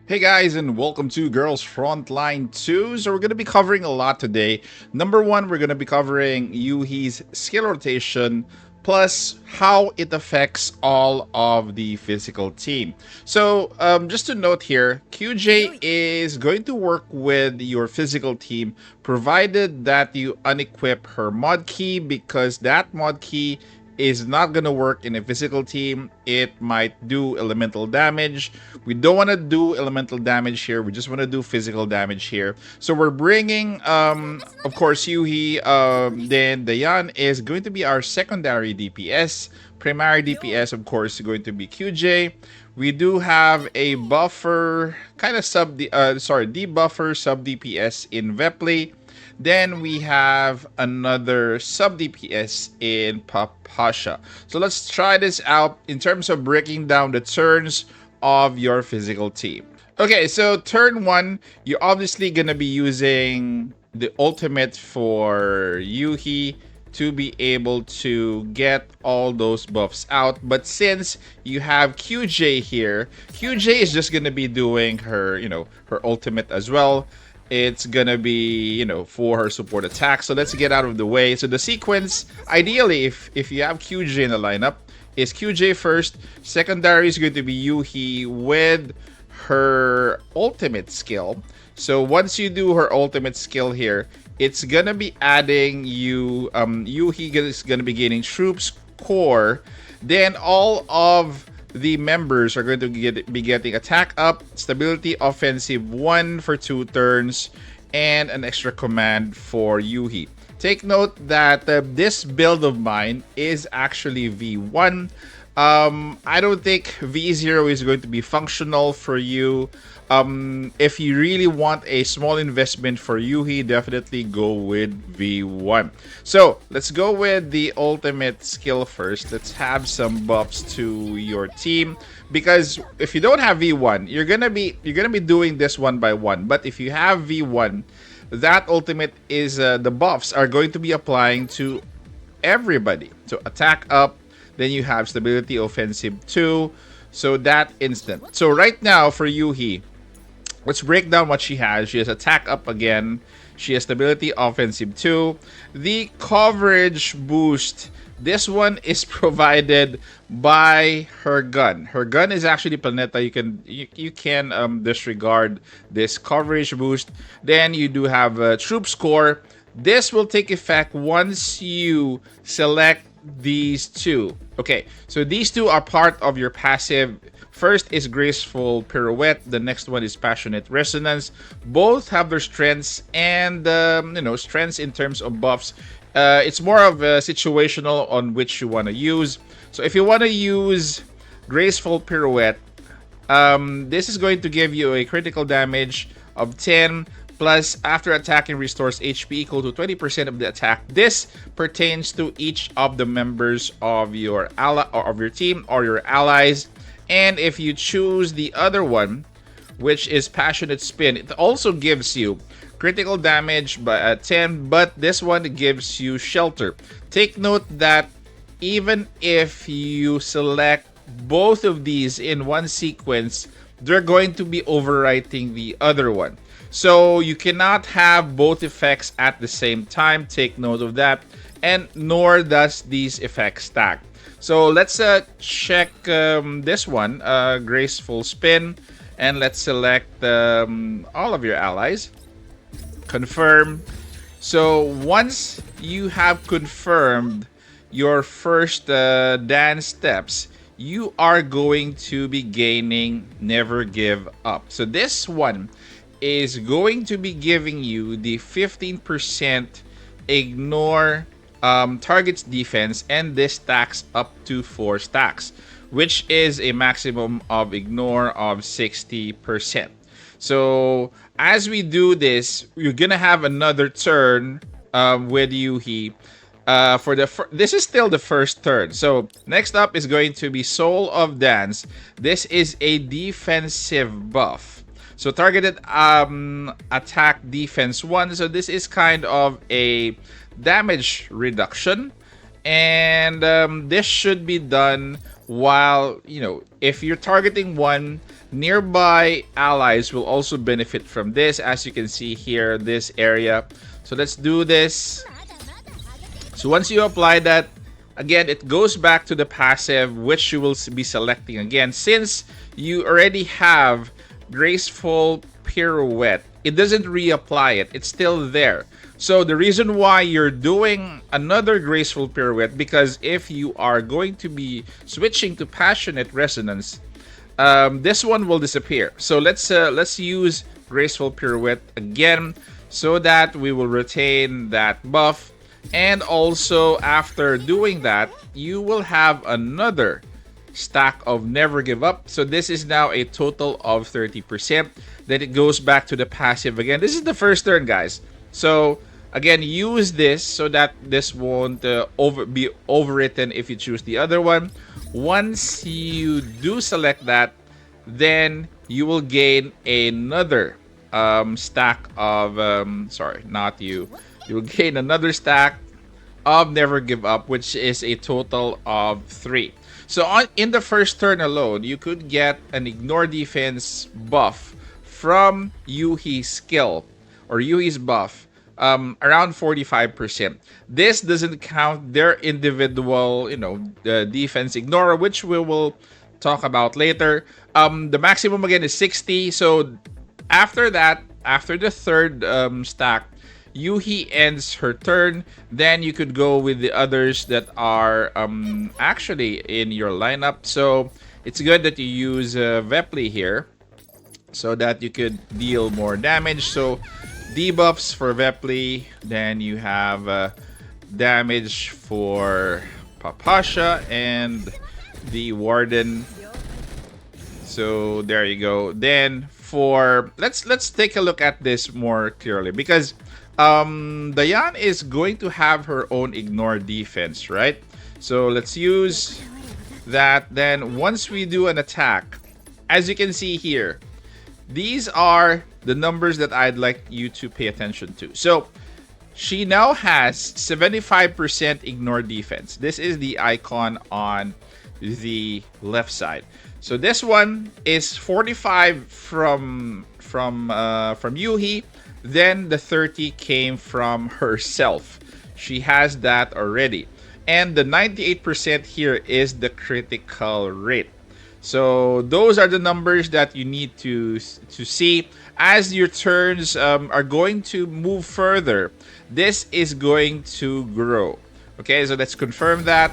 Hey guys, and welcome to Girls Frontline 2. So we're going to be covering a lot today. Number one, we're going to be covering Yoohee's skill rotation, plus how it affects all of the physical team. So just to note here, QJ is going to work with your physical team, provided that you unequip her mod key, because that mod key is not going to work in a physical team. It might do elemental damage. We don't want to do elemental damage here. We just want to do physical damage here. So we're bringing, of course, Yoohee. Then Dayan is going to be our secondary DPS. Primary DPS, of course, is going to be QJ. We do have a buffer, kind of debuffer sub DPS in Vepley. Then we have another sub DPS in Papasha. So let's try this out in terms of breaking down the turns of your physical team. Okay, so turn one, you're obviously gonna be using the ultimate for Yoohee to be able to get all those buffs out. But since you have QJ here, QJ is just gonna be doing her, her ultimate as well. It's gonna be, for her support attack. So let's get out of the way. So the sequence, ideally, if you have QJ in the lineup, is QJ first. Secondary is going to be Yoohee with her ultimate skill. So once you do her ultimate skill here, it's gonna be adding you. Yoohee is gonna be gaining troops core. Then all of the members are going to be getting attack up, stability offensive 1 for 2 turns, and an extra command for Yoohee. Take note that this build of mine is actually V1. I don't think V0 is going to be functional for you. If you really want a small investment for Yoohee, definitely go with V1. So let's go with the ultimate skill first. Let's have some buffs to your team, because if you don't have V1, you're gonna be doing this one by one. But if you have V1, that ultimate is the buffs are going to be applying to everybody. So attack up, then you have stability offensive 2. So that instant. So right now for Yoohee, let's break down what she has. She has attack up again. She has stability offensive 2. The coverage boost, this one is provided by her gun. Her gun is actually Planeta. You can disregard this coverage boost. Then you do have troop score. This will take effect once you select these two. Okay, so these two are part of your passive. First is graceful pirouette. The next one is passionate resonance. Both have their strengths and strengths in terms of buffs. It's more of a situational on which you want to use. So if you want to use graceful pirouette, this is going to give you a critical damage of 10. Plus, after attacking, restores HP equal to 20% of the attack. This pertains to each of the members of your or of your team or your allies. And if you choose the other one, which is Passionate Spin, it also gives you critical damage by 10, but this one gives you shelter. Take note that even if you select both of these in one sequence, they're going to be overwriting the other one. So you cannot have both effects at the same time. Take note of that. And nor does these effects stack. So let's check this one, Graceful Spin. And let's select all of your allies. Confirm. So once you have confirmed your first dance steps, you are going to be gaining Never Give Up. So this one is going to be giving you the 15% ignore target's defense, and this stacks up to 4 stacks, which is a maximum of ignore of 60%. So as we do this, you're gonna have another turn with Yoohee. This is still the first turn. So next up is going to be Soul of Dance. This is a defensive buff. So targeted attack defense 1. So this is kind of a damage reduction. And this should be done while, if you're targeting one, nearby allies will also benefit from this, as you can see here, this area. So let's do this. So once you apply that, again, it goes back to the passive, which you will be selecting again. Since you already have graceful pirouette, it doesn't reapply it. It's still there. So the reason why you're doing another graceful pirouette, because if you are going to be switching to passionate resonance, this one will disappear. So let's use graceful pirouette again, so that we will retain that buff. And also, after doing that, you will have another stack of never give up. So this is now a total of 30%. Then it goes back to the passive again. This is the first turn, guys. So again, use this so that this won't be overwritten if you choose the other one. Once you do select that, then you will gain another stack of sorry, not you. You will gain another stack of never give up, which is a total of 3. So in the first turn alone, you could get an ignore defense buff from Yoohee's skill or Yoohee's buff, around 45%. This doesn't count their individual, defense ignore, which we will talk about later. The maximum again is 60. So after that, after the third stack, Yoohee ends her turn. Then you could go with the others that are actually in your lineup. So it's good that you use Vepli here, so that you could deal more damage. So debuffs for Vepli. Then you have damage for Papasha and the Warden. So there you go. Then for let's take a look at this more clearly, because Diane is going to have her own ignore defense, right? So let's use that. Then once we do an attack, as you can see here, these are the numbers that I'd like you to pay attention to. So she now has 75% ignore defense. This is the icon on the left side. So this one is 45 from Yoohee. Then the 30 came from herself. She has that already. And the 98% here is the critical rate. So those are the numbers that you need to see. As your turns are going to move further, this is going to grow. Okay, so let's confirm that.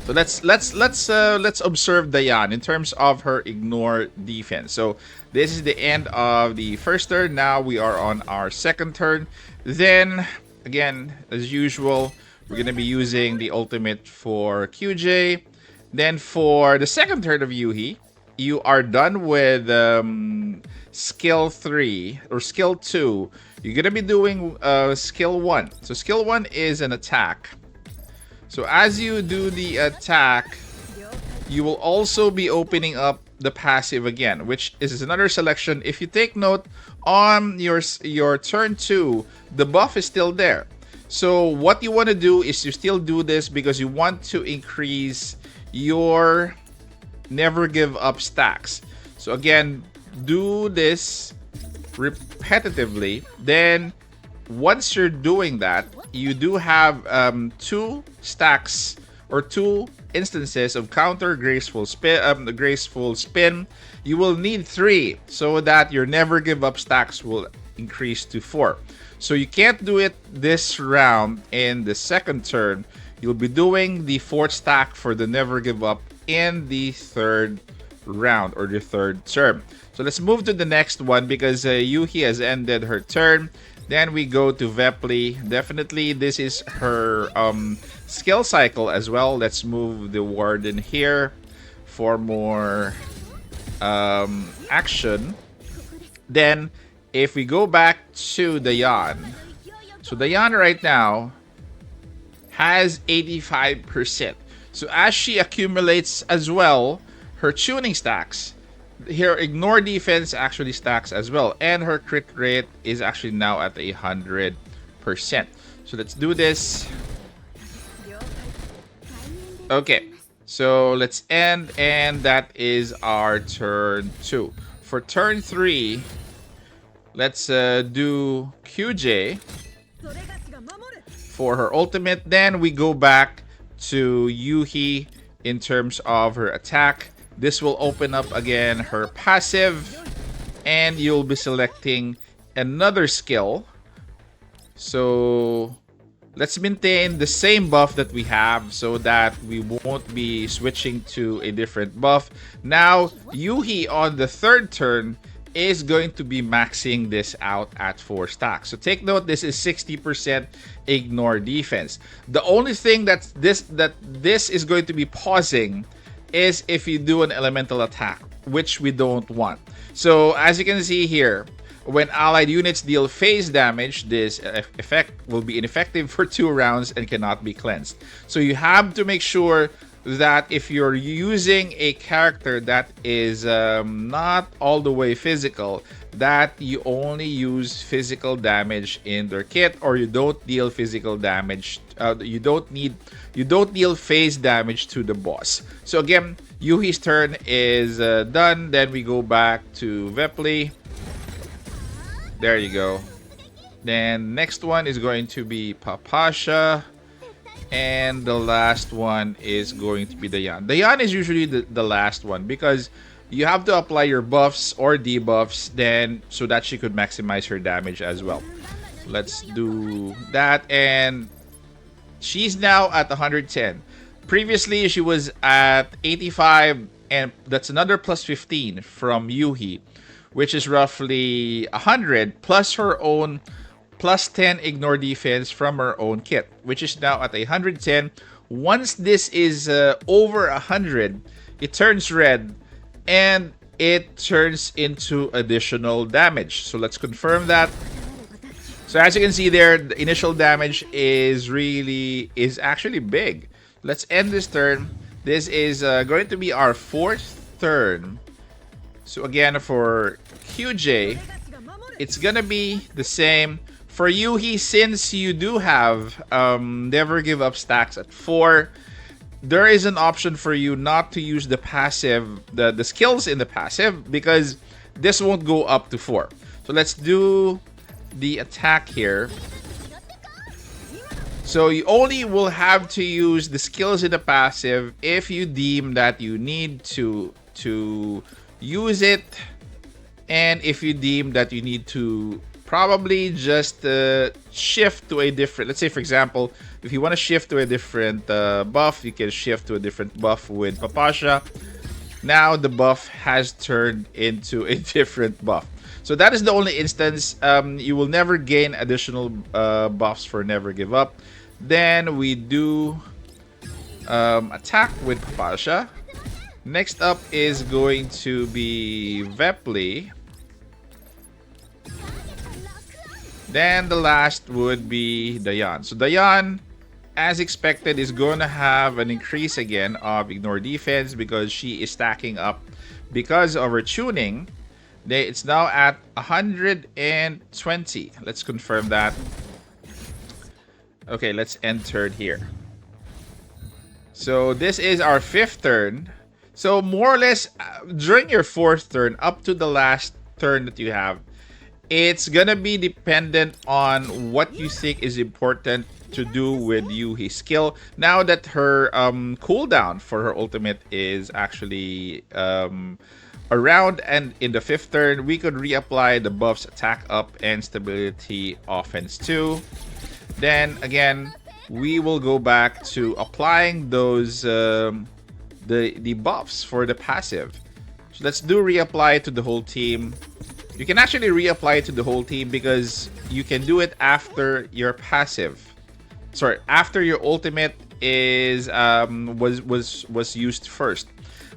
So let's observe Diane in terms of her ignore defense. So this is the end of the first turn. Now we are on our second turn. Then again, as usual, we're gonna be using the ultimate for QJ. Then for the second turn of Yoohee, you are done with skill 3 or skill 2. You're gonna be doing skill 1. So skill 1 is an attack. So as you do the attack, you will also be opening up the passive again, which is another selection. If you take note, on your turn 2, the buff is still there. So what you want to do is you still do this because you want to increase your never give up stacks. So again, do this repetitively. Then once you're doing that, you do have 2 stacks or 2 instances of counter graceful spin. You will need 3 so that your never give up stacks will increase to 4. So you can't do it this round in the second turn. You'll be doing the 4th stack for the never give up in the third round or the third turn. So let's move to the next one because Yoohee has ended her turn. Then we go to Vepli. Definitely this is her skill cycle as well. Let's move the Warden here for more action. Then if we go back to Diane, so Diane right now has 85%. So as she accumulates as well her tuning stacks, her ignore defense actually stacks as well, and her crit rate is actually now at 100%. So let's do this. Okay, So let's end, and that is our turn 2. For turn 3, let's do QJ for her ultimate. Then we go back to Yoohee in terms of her attack. This will open up again her passive, and you'll be selecting another skill. So let's maintain the same buff that we have so that we won't be switching to a different buff. Now, Yoohee on the third turn is going to be maxing this out at 4 stacks. So take note, this is 60% ignore defense. The only thing that this is going to be pausing is if you do an elemental attack, which we don't want. So as you can see here, when allied units deal phase damage, this effect will be ineffective for 2 rounds and cannot be cleansed. So you have to make sure that if you're using a character that is not all the way physical, that you only use physical damage in their kit, or you don't deal physical damage. You don't deal phase damage to the boss. So again, Yoohee's turn is done. Then we go back to Vepli. There you go. Then next one is going to be Papasha. And the last one is going to be Dayan. Dayan is usually the last one because you have to apply your buffs or debuffs then so that she could maximize her damage as well. Let's do that. And she's now at 110. Previously, she was at 85, and that's another plus 15 from Yoohee, which is roughly 100 plus her own plus 10 ignore defense from her own kit, which is now at 110. Once this is over 100, it turns red and it turns into additional damage. So let's confirm that. So as you can see there, the initial damage is actually big. Let's end this turn. This is going to be our 4th turn. So again, for QJ, it's gonna be the same. For Yoohee, since you do have never give up stacks at 4, there is an option for you not to use the passive, the skills in the passive, because this won't go up to 4. So let's do the attack here. So you only will have to use the skills in the passive if you deem that you need to use it, and if you deem that you need to probably just shift to a different, let's say for example, if you want to shift to a different buff, you can shift to a different buff with Papasha. Now the buff has turned into a different buff. So that is the only instance. You will never gain additional buffs for never give up. Then we do attack with Papasha. Next up is going to be Vepli. Then the last would be Dayan. So Dayan, as expected, is going to have an increase again of ignore defense because she is stacking up because of her tuning. It's now at 120. Let's confirm that. Okay, let's enter it here. So this is our 5th turn. So more or less, during your 4th turn, up to the last turn that you have, it's gonna be dependent on what you think is important to do with Yoohee's skill. Now that her cooldown for her ultimate is actually around, and in the 5th turn, we could reapply the buffs attack up and stability offense 2. Then again, we will go back to applying those the buffs for the passive. So let's do reapply to the whole team. You can actually reapply it to the whole team because you can do it after your passive. Sorry, after your ultimate is was used first.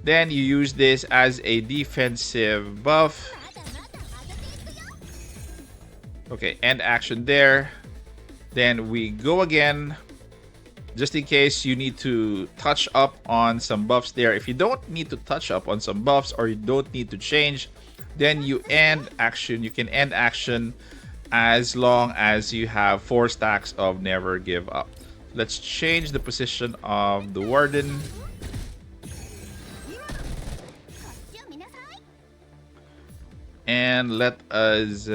Then you use this as a defensive buff. Okay, end action there. Then we go again, just in case you need to touch up on some buffs there. If you don't need to touch up on some buffs or you don't need to change, then you end action. You can end action as long as you have 4 stacks of never give up. Let's change the position of the Warden. And let us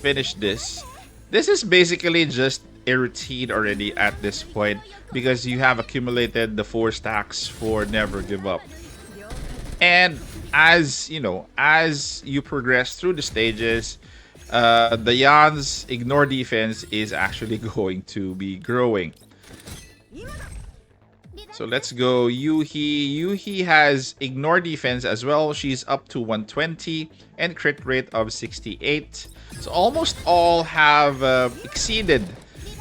finish this. This is basically just a routine already at this point because you have accumulated the 4 stacks for Never Give Up. And as you know, as you progress through the stages, the Yan's ignore defense is actually going to be growing. So let's go Yoohee. Yoohee has ignore defense as well. She's up to 120 and crit rate of 68. So almost all have exceeded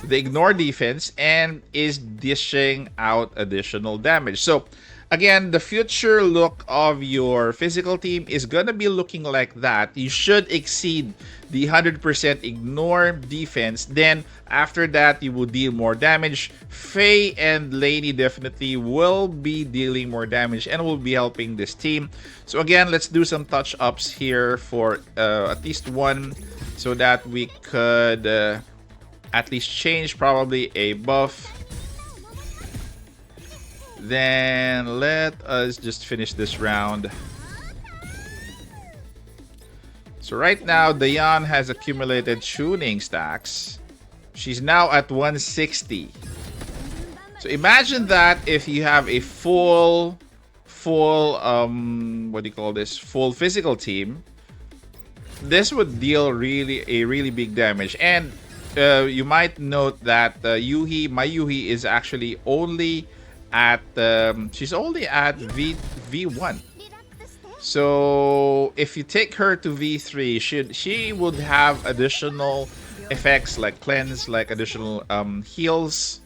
the ignore defense and is dishing out additional damage. So again, the future look of your physical team is gonna be looking like that. You should exceed the 100% ignore defense. Then after that, you will deal more damage. Faye and Lady definitely will be dealing more damage and will be helping this team. So again, let's do some touch-ups here for at least one so that we could at least change probably a buff. Then let us just finish this round. So right now, Dayan has accumulated tuning stacks. She's now at 160. So imagine that if you have a full what do you call this? Full physical team. This would deal a really big damage. And you might note that my Yoohee is actually only at she's only at V1. So if you take her to V3, she would have additional effects like cleanse, like additional heals.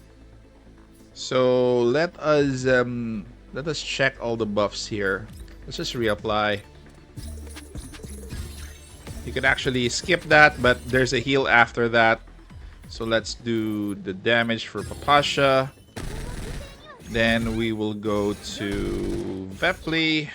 So let us check all the buffs here. Let's just reapply. You can actually skip that, but there's a heal after that. So let's do the damage for Papasha. Then we will go to Vepli.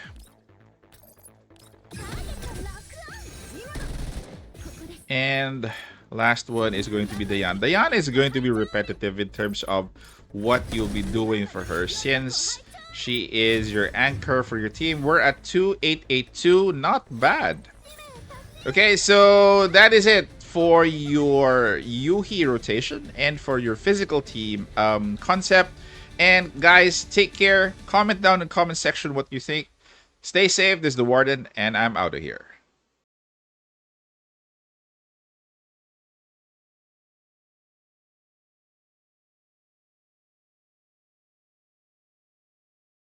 And last one is going to be Dayan. Dayan is going to be repetitive in terms of what you'll be doing for her since she is your anchor for your team. We're at 2882. Not bad. Okay, so that is it for your Yoohee rotation and for your physical team concept. And guys, take care. Comment down in the comment section what you think. Stay safe. This is the Warden, and I'm out of here.